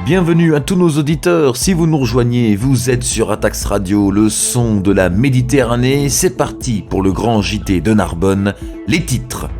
Bienvenue à tous nos auditeurs. Si vous nous rejoignez, vous êtes sur Atax Radio, le son de la Méditerranée. C'est parti pour le grand JT de Narbonne. Les titres.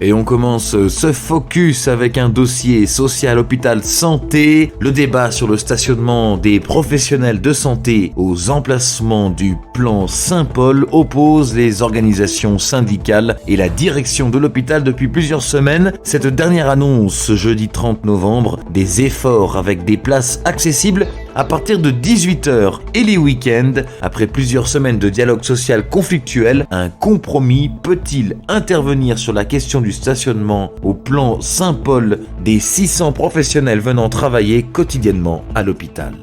Et on commence ce focus avec un dossier social hôpital santé, le débat sur le stationnement des professionnels de santé aux emplacements du plan Saint-Paul oppose les organisations syndicales et la direction de l'hôpital depuis plusieurs semaines. Cette dernière annonce ce jeudi 30 novembre des efforts avec des places accessibles à partir de 18h et les week-ends. Après plusieurs semaines de dialogue social conflictuel, un compromis peut-il intervenir sur la question du stationnement au plan Saint-Paul des 600 professionnels venant travailler quotidiennement à l'hôpital?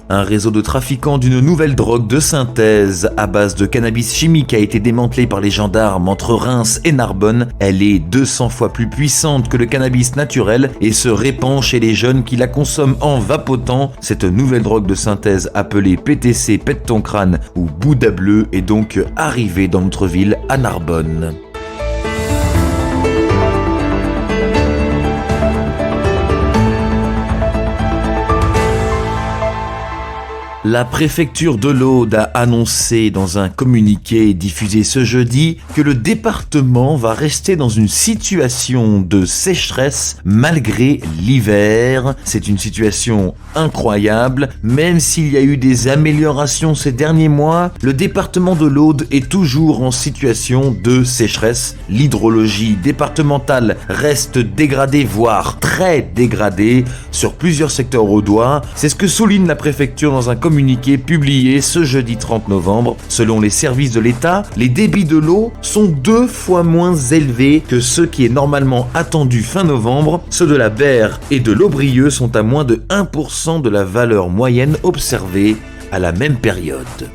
Un réseau de trafiquants d'une nouvelle drogue de synthèse à base de cannabis chimique a été démantelé par les gendarmes entre Reims et Narbonne. Elle est 200 fois plus puissante que le cannabis naturel et se répand chez les jeunes qui la consomment en vapotant. Cette nouvelle drogue de synthèse appelée PTC Pète ton crâne ou Bouddha bleu est donc arrivée dans notre ville à Narbonne. La préfecture de l'Aude a annoncé dans un communiqué diffusé ce jeudi que le département va rester dans une situation de sécheresse malgré l'hiver. C'est une situation incroyable. Même s'il y a eu des améliorations ces derniers mois, le département de l'Aude est toujours en situation de sécheresse. L'hydrologie départementale reste dégradée, voire très dégradée sur plusieurs secteurs audois. C'est ce que souligne la préfecture dans un communiqué publié ce jeudi 30 novembre. Selon les services de l'État, les débits de l'eau sont 2 fois moins élevés que ceux qui est normalement attendu fin novembre. Ceux de la Berre et de l'Aubrieux sont à moins de 1% de la valeur moyenne observée à la même période.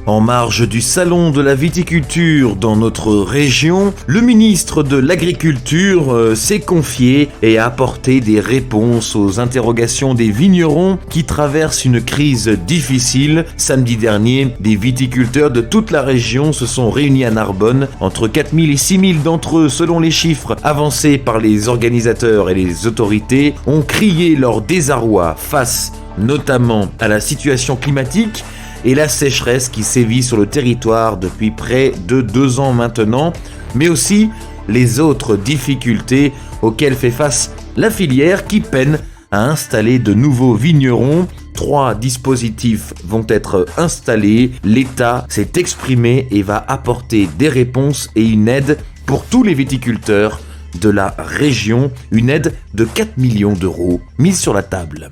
En marge du salon de la viticulture dans notre région, le ministre de l'Agriculture s'est confié et a apporté des réponses aux interrogations des vignerons qui traversent une crise difficile. Samedi dernier, des viticulteurs de toute la région se sont réunis à Narbonne. Entre 4000 et 6000 d'entre eux, selon les chiffres avancés par les organisateurs et les autorités, ont crié leur désarroi face notamment à la situation climatique et la sécheresse qui sévit sur le territoire depuis près de 2 ans maintenant, mais aussi les autres difficultés auxquelles fait face la filière qui peine à installer de nouveaux vignerons. 3 dispositifs vont être installés. L'État s'est exprimé et va apporter des réponses et une aide pour tous les viticulteurs de la région, une aide de 4 millions d'euros mise sur la table.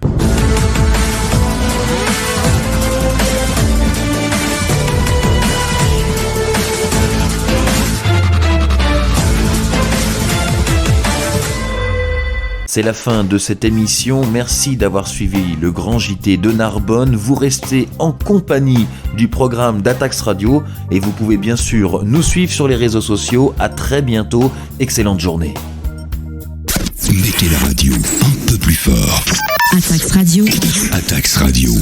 C'est la fin de cette émission. Merci d'avoir suivi le grand JT de Narbonne. Vous restez en compagnie du programme d'Atax Radio et vous pouvez bien sûr nous suivre sur les réseaux sociaux. À très bientôt. Excellente journée. Mettez la radio un peu plus fort. Atax Radio. Atax Radio.